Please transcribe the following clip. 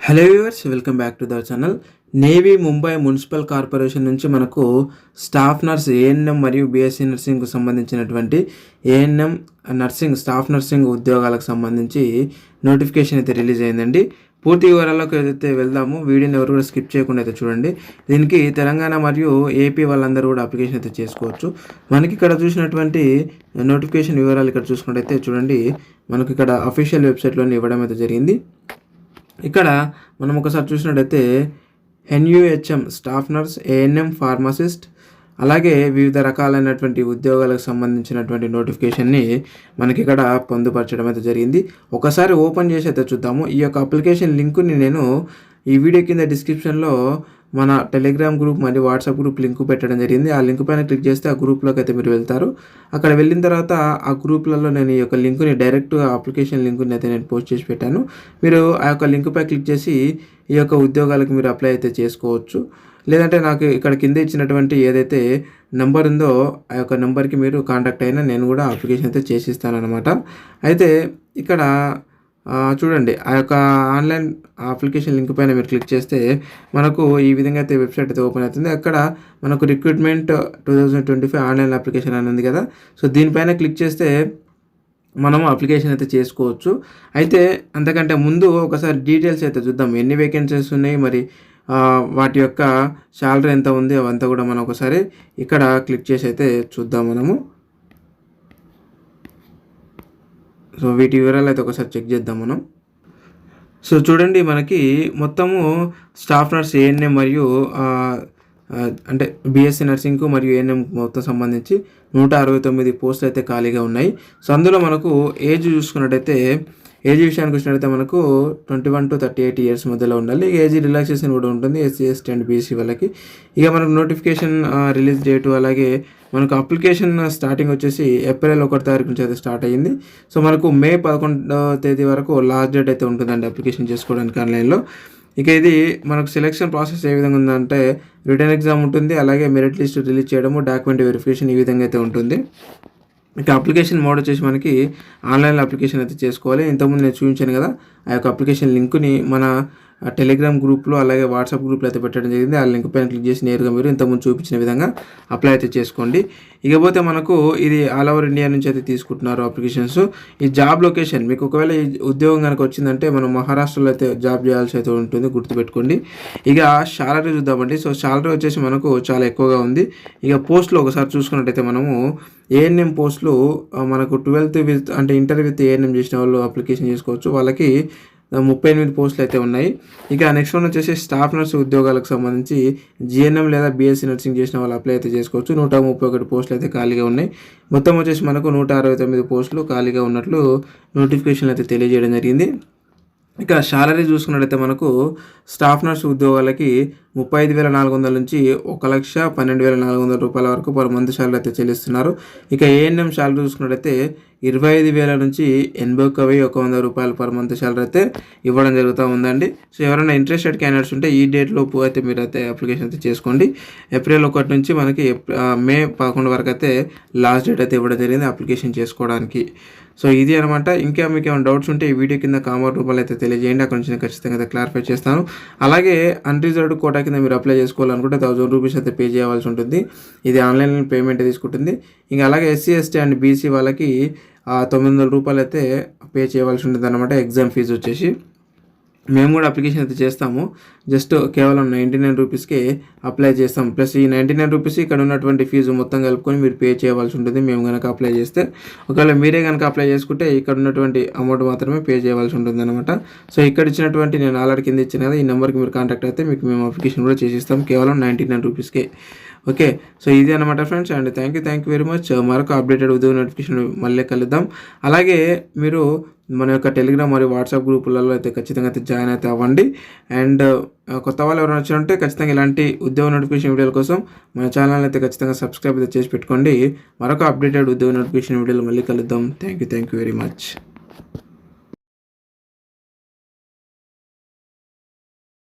Hello viewers, welcome back to the channel. Navy Mumbai municipal corporation నుంచి మనకు staff nurse ANM మరియు BSc నర్సింగ్కు సంబంధించినటువంటి ANM nursing staff nursing ఉద్యోగాలకు సంబంధించి నోటిఫికేషన్ అయితే రిలీజ్ అయిందండి. పూర్తి వివరాల్లోకి అయితే వెళ్దాము. వీడియోని ఎవరు కూడా స్కిప్ చేయకుండా అయితే చూడండి. దీనికి తెలంగాణ మరియు ఏపీ వాళ్ళందరూ కూడా అప్లికేషన్ అయితే చేసుకోవచ్చు. మనకి ఇక్కడ చూసినటువంటి నోటిఫికేషన్ వివరాలు ఇక్కడ చూసుకుంటే చూడండి, మనకి ఇక్కడ అఫీషియల్ వెబ్సైట్లోనే ఇవ్వడం అయితే జరిగింది. ఇక్కడ మనం ఒకసారి చూసినట్టయితే ఎన్యూహెచ్ఎం స్టాఫ్ నర్స్, ఏఎన్ఎం ఫార్మసిస్ట్, అలాగే వివిధ రకాలైనటువంటి ఉద్యోగాలకు సంబంధించినటువంటి నోటిఫికేషన్ని మనకి ఇక్కడ పొందుపరచడం అయితే జరిగింది. ఒకసారి ఓపెన్ చేసి అయితే చూద్దాము. ఈ యొక్క అప్లికేషన్ లింకుని నేను ఈ వీడియో కింద డిస్క్రిప్షన్లో మన టెలిగ్రామ్ గ్రూప్ మరియు వాట్సాప్ గ్రూప్ లింక్ పెట్టడం జరిగింది. ఆ లింక్ పైన క్లిక్ చేస్తే ఆ గ్రూప్లోకి అయితే మీరు వెళ్తారు. అక్కడ వెళ్ళిన తర్వాత ఆ గ్రూప్లలో నేను ఈ యొక్క లింకుని డైరెక్ట్గా అప్లికేషన్ లింకుని అయితే నేను పోస్ట్ చేసి పెట్టాను. మీరు ఆ యొక్క లింక్పై క్లిక్ చేసి ఈ యొక్క ఉద్యోగాలకు మీరు అప్లై అయితే చేసుకోవచ్చు. లేదంటే నాకు ఇక్కడ కింద ఇచ్చినటువంటి ఏదైతే నెంబర్ ఉందో ఆ యొక్క నెంబర్కి మీరు కాంటాక్ట్ అయినా నేను కూడా అప్లికేషన్ అయితే చేసిస్తానమాట. అయితే ఇక్కడ చూడండి, ఆ యొక్క ఆన్లైన్ అప్లికేషన్ లింక్ పైన మీరు క్లిక్ చేస్తే మనకు ఈ విధంగా అయితే వెబ్సైట్ అయితే ఓపెన్ అవుతుంది. అక్కడ మనకు రిక్రూట్మెంట్ 2025 ఆన్లైన్ అప్లికేషన్ అని ఉంది కదా. సో దీనిపైన క్లిక్ చేస్తే మనము అప్లికేషన్ అయితే చేసుకోవచ్చు. అయితే అంతకంటే ముందు ఒకసారి డీటెయిల్స్ అయితే చూద్దాం. ఎన్ని వేకెన్సీస్ ఉన్నాయి, మరి వాటి యొక్క శాలరీ ఎంత ఉంది, అవంతా కూడా మనం ఒకసారి ఇక్కడ క్లిక్ చేసి అయితే చూద్దాం మనము. సో వీటి వివరాలు అయితే ఒకసారి చెక్ చేద్దాం మనం. సో చూడండి, మనకి మొత్తము స్టాఫ్ నర్స్ ఏఎన్ఎం మరియు అంటే బీఎస్సీ నర్సింగ్కు మరియు ఏఎన్ఎం మొత్తం సంబంధించి 169 పోస్టులు అయితే ఖాళీగా ఉన్నాయి. సో అందులో మనకు ఏజ్ చూసుకున్నట్టయితే ఏజ్ విషయానికి వచ్చినట్టయితే మనకు 21 to 38 ఇయర్స్ మధ్యలో ఉండాలి. ఏజ్ రిలాక్సేషన్ కూడా ఉంటుంది ఎస్సీ ఎస్టీ అండ్ బీసీ వాళ్ళకి. ఇక మనకు నోటిఫికేషన్ రిలీజ్ డేటు, అలాగే మనకు అప్లికేషన్ స్టార్టింగ్ వచ్చేసి ఏప్రిల్ 1 తారీఖు నుంచి అయితే స్టార్ట్ అయ్యింది. సో మనకు మే 11వ తేదీ వరకు లాస్ట్ డేట్ అయితే ఉంటుందండి అప్లికేషన్ చేసుకోవడానికి ఆన్లైన్లో. ఇక ఇది మనకు సెలెక్షన్ ప్రాసెస్ ఏ విధంగా ఉందంటే రిటర్న్ ఎగ్జామ్ ఉంటుంది, అలాగే మెరిట్ లిస్ట్ రిలీజ్ చేయడము, డాక్యుమెంట్ వెరిఫికేషన్ ఈ విధంగా అయితే ఉంటుంది. ఇక అప్లికేషన్ మోడ్ వచ్చేసి మనకి ఆన్లైన్లో అప్లికేషన్ అయితే చేసుకోవాలి. ఇంతకుముందు నేను చూపించాను కదా, ఆ యొక్క అప్లికేషన్ లింకుని మన టెలిగ్రామ్ గ్రూప్లో అలాగే వాట్సాప్ గ్రూప్లో అయితే పెట్టడం జరిగింది. ఆ లింక్ పైన క్లిక్ చేసి నేరుగా మీరు ఇంతకుముందు చూపించిన విధంగా అప్లై అయితే చేసుకోండి. ఇకపోతే మనకు ఇది ఆల్ ఓవర్ ఇండియా నుంచి అయితే తీసుకుంటున్నారు అప్లికేషన్స్. ఈ జాబ్ లొకేషన్ మీకు ఒకవేళ ఈ ఉద్యోగం కనుక వచ్చిందంటే మనం మహారాష్ట్రలో అయితే జాబ్ చేయాల్సి అయితే ఉంటుంది, గుర్తుపెట్టుకోండి. ఇక శాలరీ చూద్దామండి. సో శాలరీ వచ్చేసి మనకు చాలా ఎక్కువగా ఉంది. ఇక పోస్టులు ఒకసారి చూసుకున్నట్టయితే మనము ఏఎన్ఎం పోస్టులు మనకు 12th విత్ అంటే ఇంటర్ విత్ ఏఎన్ఎం చేసిన వాళ్ళు అప్లికేషన్ చేసుకోవచ్చు. వాళ్ళకి 38 పోస్టులు అయితే ఉన్నాయి. ఇక నెక్స్ట్ వన్ వచ్చేసి స్టాఫ్ నర్స్ ఉద్యోగాలకు సంబంధించి జిఎన్ఎం లేదా బీఎస్సీ నర్సింగ్ చేసిన వాళ్ళు అప్లై అయితే చేసుకోవచ్చు. 131 పోస్టులు అయితే ఖాళీగా ఉన్నాయి. మొత్తం వచ్చేసి మనకు 169 పోస్టులు ఖాళీగా ఉన్నట్లు నోటిఫికేషన్లు అయితే తెలియజేయడం జరిగింది. ఇక శాలరీ చూసుకున్నట్టయితే మనకు స్టాఫ్ నర్స్ ఉద్యోగాలకి 35,400 నుంచి 1,12,400 రూపాయల వరకు పర్ మంత్ శాలరీ అయితే చెల్లిస్తున్నారు. ఇక ఏఎన్ఎం శాలరీ చూసుకున్నట్టయితే 25,000 నుంచి 81,100 రూపాయలు పర్ మంత్ శాలరీ అయితే ఇవ్వడం జరుగుతూ ఉందండి. సో ఎవరైనా ఇంట్రెస్టెడ్ క్యాండిడేట్స్ ఉంటే ఈ డేట్ లోపు అయితే మీరు అయితే అప్లికేషన్ అయితే చేసుకోండి. ఏప్రిల్ 1 నుంచి మనకి మే 11 వరకు అయితే లాస్ట్ డేట్ అయితే ఇవ్వడం జరిగింది అప్లికేషన్ చేసుకోవడానికి. సో ఇది అనమాట. ఇంకా మీకు ఏమైనా డౌట్స్ ఉంటే ఈ వీడియో కింద కామెంట్ రూపాయలు అయితే తెలియజేయండి. అక్కడ నుంచి నేను ఖచ్చితంగా అయితే క్లారిఫై చేస్తాను. అలాగే అన్రిజర్వ్డ్ కోటా కింద మీరు అప్లై చేసుకోవాలనుకుంటే 1000 రూపీస్ అయితే పే చేయాల్సి ఉంటుంది. ఇది ఆన్లైన్ పేమెంట్ తీసుకుంటుంది. ఇంకా అలాగే ఎస్సీ ఎస్టీ అండ్ బీసీ వాళ్ళకి 900 రూపాయలు అయితే పే చేయవలసి ఉంటుంది అనమాట ఎగ్జామ్ ఫీజు వచ్చేసి. మేము కూడా అప్లికేషన్ అయితే చేస్తాము. జస్ట్ కేవలం 99 రూపీస్కే అప్లై చేస్తాం. ప్లస్ ఈ 99 రూపీస్ ఇక్కడ ఉన్నటువంటి ఫీజు మొత్తం కలుపుకొని మీరు పే చేయవలసి ఉంటుంది మేము కనుక అప్లై చేస్తే. ఒకవేళ మీరే కనుక అప్లై చేసుకుంటే ఇక్కడ ఉన్నటువంటి అమౌంట్ మాత్రమే పే చేయవలసి ఉంటుంది అనమాట. సో ఇక్కడ ఇచ్చినటువంటి నేను ఆల్రెడీ కింద ఇచ్చిన కదా, ఈ నెంబర్కి మీరు కాంటాక్ట్ అయితే మీకు మేము అప్లికేషన్ కూడా చేసిస్తాం కేవలం 99 రూపీస్కే. ఓకే, సో ఇది అనమాట friends. And thank you very much. మరొక అప్డేటెడ్ ఉద్యోగ నోటిఫికేషన్ మళ్ళీ కలుద్దాం. అలాగే మీరు మన యొక్క టెలిగ్రామ్ మరియు వాట్సాప్ గ్రూపులలో అయితే ఖచ్చితంగా అయితే జాయిన్ అయితే అవ్వండి. అండ్ కొత్త వాళ్ళు ఎవరైనా వచ్చినంటే ఖచ్చితంగా ఇలాంటి ఉద్యోగ నోటిఫికేషన్ వీడియోల కోసం మన ఛానల్ అయితే ఖచ్చితంగా సబ్స్క్రైబ్ అయితే చేసి పెట్టుకోండి. మరొక అప్డేటెడ్ ఉద్యోగ నోటిఫికేషన్ వీడియోలో మళ్ళీ కలుద్దాం. Thank you very much.